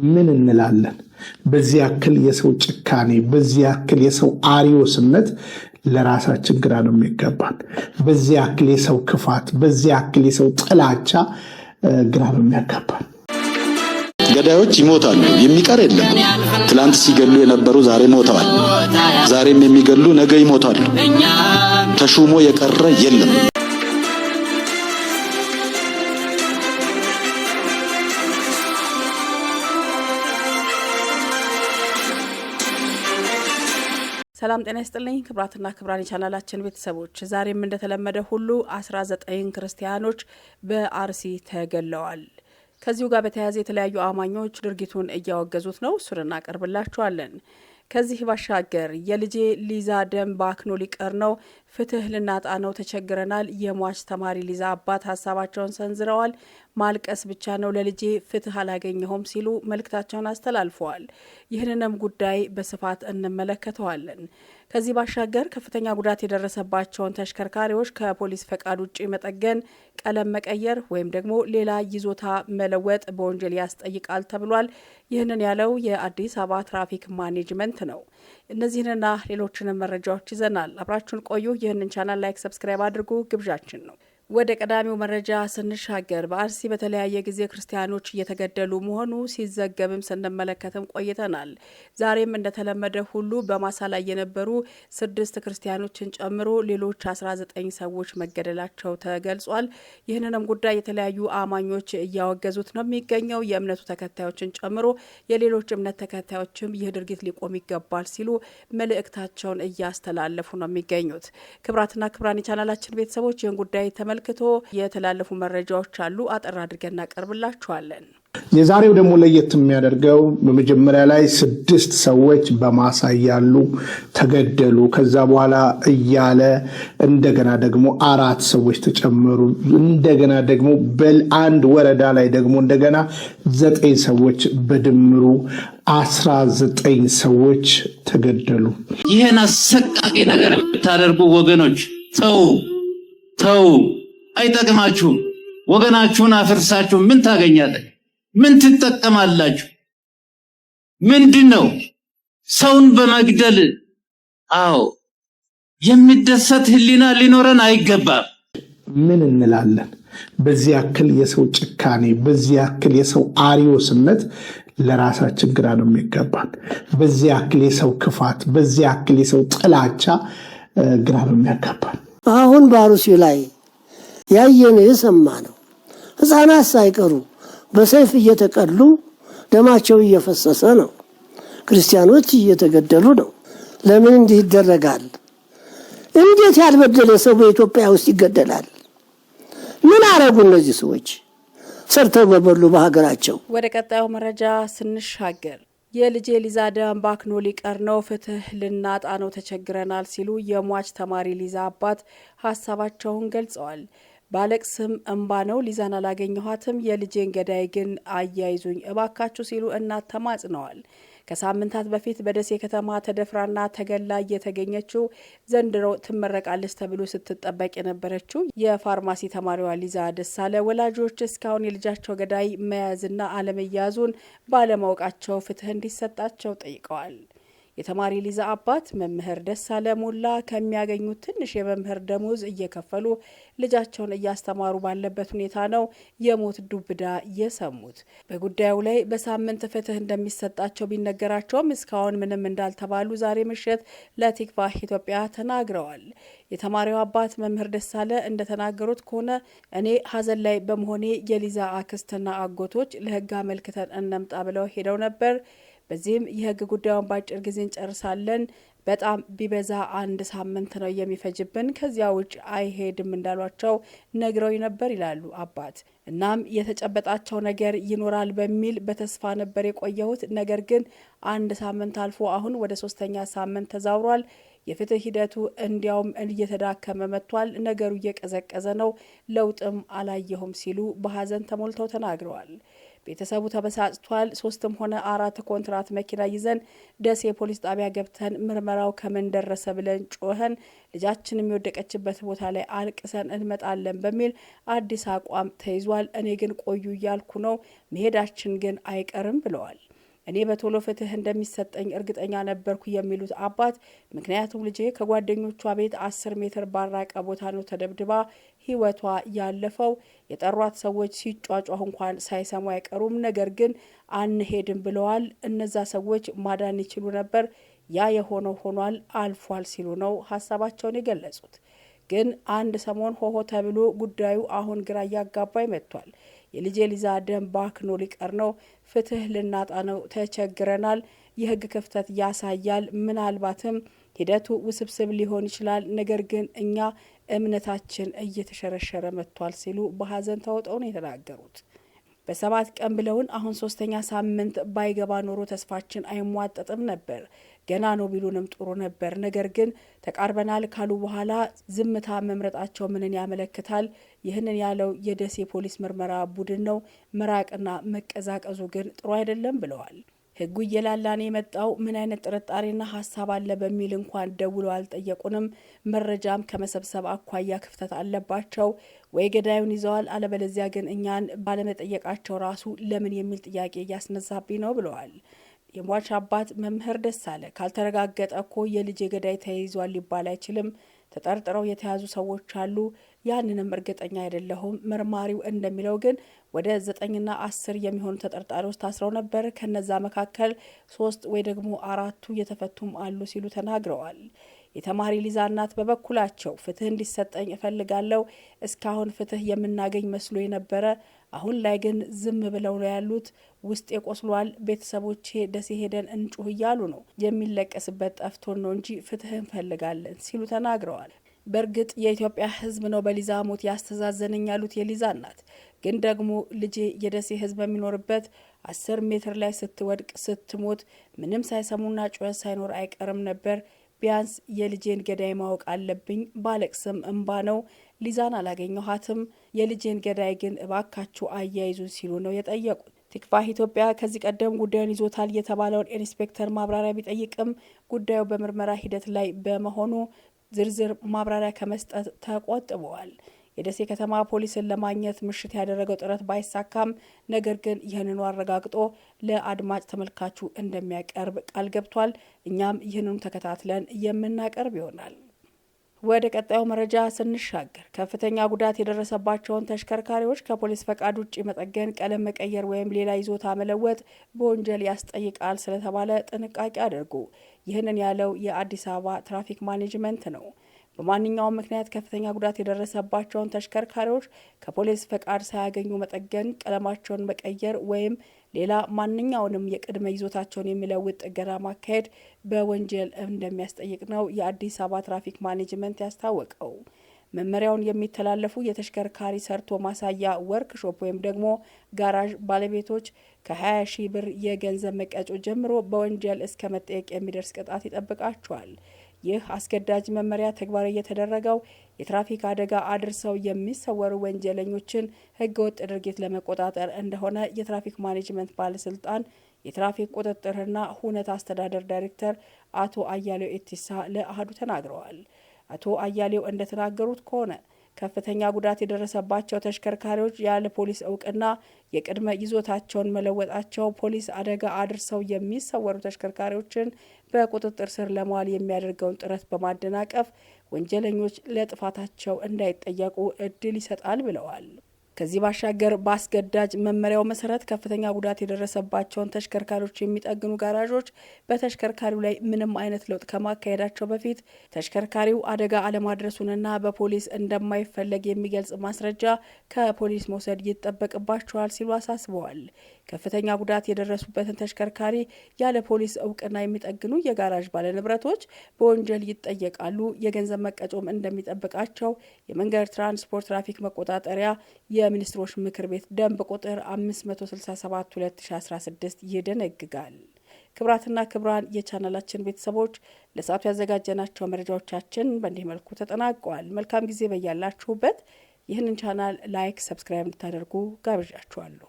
ምን እንላለን? በዚህ ያክል የሰው ጭካኔ፣ በዚህ ያክል የሰው አሪዮስነት ለራሳችን ግራ ነው የሚገባን። በዚህ ያክል የሰው ክፋት፣ በዚህ ያክል የሰው ጥላቻ ግራ ነው የሚያጋባን። ገዳዮች ይሞታሉ፣ የሚቀር የለም። ትላንት ሲገሉ የነበሩ ዛሬ ሞተዋል። ዛሬም የሚገሉ ነገ ይሞታሉ። ተሹሞ የቀረ የለም። ሰላም ጤና ይስጥልኝ ክብራትና ክብራን የቻናላችን ቤተሰቦች፣ ዛሬም እንደተለመደ ሁሉ 19 ክርስቲያኖች በአርሲ ተገለዋል። ከዚሁ ጋር በተያያዘ የተለያዩ አማኞች ድርጊቱን እያወገዙት ነው። እሱን እናቀርብላችኋለን። ከዚህ ባሻገር የልጄ ሊዛ ደም ባክኖ ሊቀር ነው፣ ፍትህ ልናጣ ነው፣ ተቸግረናል። የሟች ተማሪ ሊዛ አባት ሀሳባቸውን ሰንዝረዋል። ማልቀስ ብቻ ነው፣ ለልጄ ፍትህ አላገኘሁም ሲሉ መልእክታቸውን አስተላልፈዋል። ይህንንም ጉዳይ በስፋት እንመለከተዋለን። ከዚህ ባሻገር ከፍተኛ ጉዳት የደረሰባቸውን ተሽከርካሪዎች ከፖሊስ ፈቃድ ውጭ መጠገን፣ ቀለም መቀየር ወይም ደግሞ ሌላ ይዞታ መለወጥ በወንጀል ያስጠይቃል ተብሏል። ይህንን ያለው የአዲስ አበባ ትራፊክ ማኔጅመንት ነው። እነዚህንና ሌሎችንም መረጃዎች ይዘናል። አብራችሁን ቆዩ። ይህንን ቻናል ላይክ፣ ሰብስክራይብ አድርጉ ግብዣችን ነው። ወደ ቀዳሚው መረጃ ስንሻገር በአርሲ በተለያየ ጊዜ ክርስቲያኖች እየተገደሉ መሆኑ ሲዘገብም ስንመለከትም ቆይተናል። ዛሬም እንደተለመደ ሁሉ በማሳ ላይ የነበሩ 6 ክርስቲያኖችን ጨምሮ ሌሎች 19 ሰዎች መገደላቸው ተገልጿል። ይህንንም ጉዳይ የተለያዩ አማኞች እያወገዙት ነው የሚገኘው። የእምነቱ ተከታዮችን ጨምሮ የሌሎች እምነት ተከታዮችም ይህ ድርጊት ሊቆም ይገባል ሲሉ መልእክታቸውን እያስተላለፉ ነው የሚገኙት። ክብራትና ክብራን የቻናላችን ቤተሰቦች ይህን ጉዳይ ተመልክቶ የተላለፉ መረጃዎች አሉ። አጠር አድርገን እናቀርብላችኋለን። የዛሬው ደግሞ ለየት የሚያደርገው በመጀመሪያ ላይ 6 ሰዎች በማሳ ያሉ ተገደሉ። ከዛ በኋላ እያለ እንደገና ደግሞ 4 ሰዎች ተጨመሩ። እንደገና ደግሞ በአንድ ወረዳ ላይ ደግሞ እንደገና 9 ሰዎች በድምሩ 19 ሰዎች ተገደሉ። ይሄን አሰቃቂ ነገር ብታደርጉ ወገኖች ተው፣ አይጠቅማችሁም። ወገናችሁን አፍርሳችሁ ምን ታገኛለህ? ምን ትጠቀማላችሁ? ምንድነው ሰውን በመግደል? አዎ የሚደሰት ህሊና ሊኖረን አይገባም። ምን እንላለን? በዚህ ያክል የሰው ጭካኔ፣ በዚህ ያክል የሰው አሪዮስነት ለራሳችን ግራ ነው የሚገባን። በዚህ ያክል የሰው ክፋት፣ በዚህ ያክል የሰው ጥላቻ ግራ ነው የሚያጋባን። አሁን በአርሲ ላይ ያየን የሰማ ነው። ህፃናት ሳይቀሩ በሰይፍ እየተቀሉ ደማቸው እየፈሰሰ ነው። ክርስቲያኖች እየተገደሉ ነው። ለምን እንዲህ ይደረጋል? እንዴት ያልበደለ ሰው በኢትዮጵያ ውስጥ ይገደላል? ምን አረጉ እነዚህ ሰዎች? ሰርተው በበሉ በሀገራቸው። ወደ ቀጣዩ መረጃ ስንሻገር የልጄ ሊዛ ደም ባክኖ ሊቀር ነው፣ ፍትህ ልናጣ ነው፣ ተቸግረናል ሲሉ የሟች ተማሪ ሊዛ አባት ሀሳባቸውን ገልጸዋል። ባለቅስም እንባ ነው፣ ሊዛን አላገኘኋትም፣ የልጄን ገዳይ ግን አያይዙኝ እባካችሁ ሲሉ እናት ተማጽነዋል። ከሳምንታት በፊት በደሴ ከተማ ተደፍራና ተገላ የተገኘችው ዘንድሮ ትመረቃለች ተብሎ ስትጠበቅ የነበረችው የፋርማሲ ተማሪዋ ሊዛ ደሳለ ወላጆች እስካሁን የልጃቸው ገዳይ መያዝና አለመያዙን ባለማወቃቸው ፍትህ እንዲሰጣቸው ጠይቀዋል። የተማሪ ሊዛ አባት መምህር ደሳለ ሞላ ከሚያገኙት ትንሽ የመምህር ደሞዝ እየከፈሉ ልጃቸውን እያስተማሩ ባለበት ሁኔታ ነው የሞት ዱብዳ የሰሙት። በጉዳዩ ላይ በሳምንት ፍትህ እንደሚሰጣቸው ቢነገራቸውም እስካሁን ምንም እንዳልተባሉ ዛሬ ምሽት ለቲክቫህ ኢትዮጵያ ተናግረዋል። የተማሪው አባት መምህር ደሳለ እንደተናገሩት ከሆነ እኔ ሀዘን ላይ በመሆኔ የሊዛ አክስትና አጎቶች ለህግ አመልክተን እንምጣ ብለው ሄደው ነበር። በዚህም የህግ ጉዳዩን ባጭር ጊዜ እንጨርሳለን፣ በጣም ቢበዛ 1 ሳምንት ነው የሚፈጅብን፣ ከዚያ ውጭ አይሄድም እንዳሏቸው ነግረው ነበር ይላሉ አባት። እናም የተጨበጣቸው ነገር ይኖራል በሚል በተስፋ ነበር የቆየሁት። ነገር ግን 1 ሳምንት አልፎ አሁን ወደ 3ኛ ሳምንት ተዛውሯል። የፍትህ ሂደቱ እንዲያውም እየተዳከመ መጥቷል። ነገሩ እየቀዘቀዘ ነው፣ ለውጥም አላየሁም ሲሉ በሀዘን ተሞልተው ተናግረዋል። ቤተሰቡ ተበሳጭቷል። 3ም ሆነ 4 ኮንትራት መኪና ይዘን ደሴ ፖሊስ ጣቢያ ገብተን ምርመራው ከምን ደረሰ ብለን ጮኸን ልጃችን የሚወደቀችበት ቦታ ላይ አልቅሰን እንመጣለን በሚል አዲስ አቋም ተይዟል። እኔ ግን ቆዩ እያልኩ ነው፣ መሄዳችን ግን አይቀርም ብለዋል። እኔ በቶሎ ፍትህ እንደሚሰጠኝ እርግጠኛ ነበርኩ የሚሉት አባት ምክንያቱም ልጄ ከጓደኞቿ ቤት 10 ሜትር ባራቀ ቦታ ነው ተደብድባ ህይወቷ ያለፈው። የጠሯት ሰዎች ሲጫጫሁ እንኳን ሳይሰሙ አይቀሩም። ነገር ግን አንሄድም ብለዋል። እነዛ ሰዎች ማዳን ይችሉ ነበር። ያ የሆነው ሆኗል፣ አልፏል ሲሉ ነው ሀሳባቸውን የገለጹት። ግን አንድ ሰሞን ሆሆ ተብሎ ጉዳዩ አሁን ግራ እያጋባይ መጥቷል። የልጄ ሊዛ ደም ባክኖ ሊቀር ነው፣ ፍትህ ልናጣ ነው፣ ተቸግረናል፣ የህግ ክፍተት ያሳያል፣ ምናልባትም ሂደቱ ውስብስብ ሊሆን ይችላል፣ ነገር ግን እኛ እምነታችን እየተሸረሸረ መጥቷል ሲሉ በሀዘን ተውጠው ነው የተናገሩት። በ7 ቀን ብለውን አሁን 3ኛ ሳምንት ባይገባ ኖሮ ተስፋችን አይሟጠጥም ነበር። ገና ነው ቢሉንም ጥሩ ነበር። ነገር ግን ተቃርበናል ካሉ በኋላ ዝምታ መምረጣቸው ምንን ያመለክታል? ይህንን ያለው የደሴ ፖሊስ ምርመራ ቡድን ነው። መራቅና መቀዛቀዙ ግን ጥሩ አይደለም ብለዋል። ህጉ እየላላን የመጣው ምን አይነት ጥርጣሬና ሀሳብ አለ በሚል እንኳን ደውለው አልጠየቁንም። መረጃም ከመሰብሰብ አኳያ ክፍተት አለባቸው። ወይ ገዳዩን ይዘዋል፣ አለበለዚያ ግን እኛን ባለመጠየቃቸው ራሱ ለምን የሚል ጥያቄ እያስነሳብኝ ነው ብለዋል። የሟች አባት መምህር ደሳለ ካልተረጋገጠ እኮ የልጅ ገዳይ ተይዟል ሊባል አይችልም። ተጠርጥረው የተያዙ ሰዎች አሉ። ያንንም እርግጠኛ አይደለሁም። መርማሪው እንደሚለው ግን ወደ 9ና 10 የሚሆኑ ተጠርጣሪዎች ታስረው ነበር። ከነዛ መካከል 3 ወይ ደግሞ 4ቱ የተፈቱም አሉ ሲሉ ተናግረዋል። የተማሪ ሊዛ እናት በበኩላቸው ፍትህ እንዲሰጠኝ እፈልጋለሁ። እስካሁን ፍትህ የምናገኝ መስሎ የነበረ፣ አሁን ላይ ግን ዝም ብለው ነው ያሉት። ውስጥ የቆስሏል። ቤተሰቦቼ ደሴ ሄደን እንጩህ እያሉ ነው። የሚለቀስበት ጠፍቶን ነው እንጂ ፍትህ እንፈልጋለን ሲሉ ተናግረዋል። በእርግጥ የኢትዮጵያ ሕዝብ ነው በሊዛ ሞት ያስተዛዘነኝ ያሉት የሊዛ እናት ግን ደግሞ ልጄ የደሴ ሕዝብ በሚኖርበት 10 ሜትር ላይ ስትወድቅ ስትሞት ምንም ሳይሰሙና ጩኸት ሳይኖር አይቀርም ነበር። ቢያንስ የልጄን ገዳይ ማወቅ አለብኝ። ባለቅስም እንባ ነው። ሊዛን አላገኘኋትም። የልጄን ገዳይ ግን እባካችሁ አያይዙ ሲሉ ነው የጠየቁት። ቲክቫህ ኢትዮጵያ ከዚህ ቀደም ጉዳዩን ይዞታል የተባለውን ኢንስፔክተር ማብራሪያ ቢጠይቅም ጉዳዩ በምርመራ ሂደት ላይ በመሆኑ ዝርዝር ማብራሪያ ከመስጠት ተቆጥበዋል። የደሴ ከተማ ፖሊስን ለማግኘት ምሽት ያደረገው ጥረት ባይሳካም ነገር ግን ይህንኑ አረጋግጦ ለአድማጭ ተመልካቹ እንደሚያቀርብ ቃል ገብቷል። እኛም ይህንኑ ተከታትለን የምናቀርብ ይሆናል። ወደ ቀጣዩ መረጃ ስንሻገር ከፍተኛ ጉዳት የደረሰባቸውን ተሽከርካሪዎች ከፖሊስ ፈቃድ ውጭ መጠገን፣ ቀለም መቀየር ወይም ሌላ ይዞታ መለወጥ በወንጀል ያስጠይቃል ስለተባለ ጥንቃቄ አድርጉ። ይህንን ያለው የአዲስ አበባ ትራፊክ ማኔጅመንት ነው። በማንኛውም ምክንያት ከፍተኛ ጉዳት የደረሰባቸውን ተሽከርካሪዎች ከፖሊስ ፈቃድ ሳያገኙ መጠገን፣ ቀለማቸውን መቀየር ወይም ሌላ ማንኛውንም የቅድመ ይዞታቸውን የሚለውጥ ጥገና ማካሄድ በወንጀል እንደሚያስጠይቅ ነው የአዲስ አበባ ትራፊክ ማኔጅመንት ያስታወቀው። መመሪያውን የሚተላለፉ የተሽከርካሪ ሰርቶ ማሳያ ወርክሾፕ ወይም ደግሞ ጋራዥ ባለቤቶች ከ20 ሺህ ብር የገንዘብ መቀጮ ጀምሮ በወንጀል እስከ መጠየቅ የሚደርስ ቅጣት ይጠብቃቸዋል። ይህ አስገዳጅ መመሪያ ተግባራዊ የተደረገው የትራፊክ አደጋ አድርሰው የሚሰወሩ ወንጀለኞችን ሕገወጥ ድርጊት ለመቆጣጠር እንደሆነ የትራፊክ ማኔጅመንት ባለስልጣን የትራፊክ ቁጥጥርና ሁነት አስተዳደር ዳይሬክተር አቶ አያሌው ኢቲሳ ለአህዱ ተናግረዋል። አቶ አያሌው እንደተናገሩት ከሆነ ከፍተኛ ጉዳት የደረሰባቸው ተሽከርካሪዎች ያለ ፖሊስ እውቅና የቅድመ ይዞታቸውን መለወጣቸው ፖሊስ አደጋ አድርሰው የሚሰወሩ ተሽከርካሪዎችን በቁጥጥር ስር ለመዋል የሚያደርገውን ጥረት በማደናቀፍ ወንጀለኞች ለጥፋታቸው እንዳይጠየቁ እድል ይሰጣል ብለዋል። ከዚህ ባሻገር በአስገዳጅ መመሪያው መሰረት ከፍተኛ ጉዳት የደረሰባቸውን ተሽከርካሪዎች የሚጠግኑ ጋራዦች በተሽከርካሪው ላይ ምንም አይነት ለውጥ ከማካሄዳቸው በፊት ተሽከርካሪው አደጋ አለማድረሱንና በፖሊስ እንደማይፈለግ የሚገልጽ ማስረጃ ከፖሊስ መውሰድ ይጠበቅባቸዋል ሲሉ አሳስበዋል። ከፍተኛ ጉዳት የደረሱበትን ተሽከርካሪ ያለ ፖሊስ እውቅና የሚጠግኑ የጋራዥ ባለንብረቶች በወንጀል ይጠየቃሉ። የገንዘብ መቀጮም እንደሚጠብቃቸው የመንገድ ትራንስፖርት ትራፊክ መቆጣጠሪያ የሚኒስትሮች ምክር ቤት ደንብ ቁጥር 567/2016 ይደነግጋል። ክብራትና ክብራን የቻናላችን ቤተሰቦች ለሰዓቱ ያዘጋጀናቸው መረጃዎቻችን በእንዲህ መልኩ ተጠናቀዋል። መልካም ጊዜ በያላችሁበት። ይህንን ቻናል ላይክ፣ ሰብስክራይብ እንድታደርጉ ጋብዣችኋለሁ።